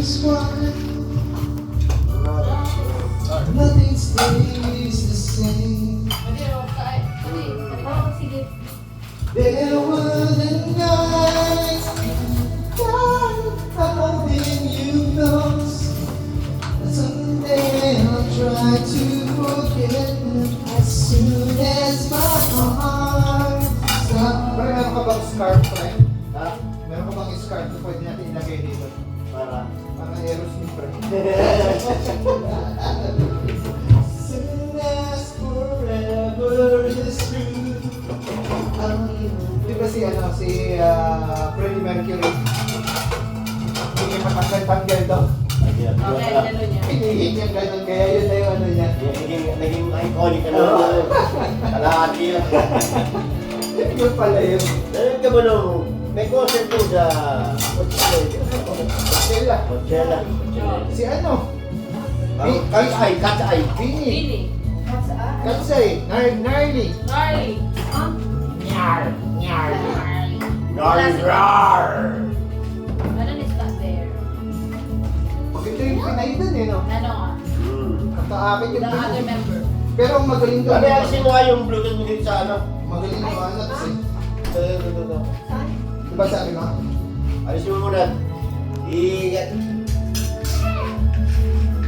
is one. Nothing stays the same. There were the nights I'm holding you close. And someday I'll try to forget as soon as my heart stops. Meron ka bang scarf, friend? Ha? Meron ka bang scarf na pwede natin ilagay dito? Para Aerosmith, friend. Soon as forever is true. Di ba si Freddie Mercury? Hindi matanggal-tanggal to. Hinihin niya gano'n, kaya yun na yung ano niya. Naging iconic ka na. Kalahati lang. Yun pala yun. Narinig ka ba nung may concert po sa Stella. Coachella? Si ano? Cat's Eye. Bini. Katsay. Gnarly. Rar! Maganda yung Pinay dun eh, no? Kakaakit yung The other Pinay. member. Pero ang magaling doon. Sabi alisin mo nga yung Bluetooth mo dito sa ano? Magaling yung anak kasi. Ito. Diba sabi mo? Alisin mo muna.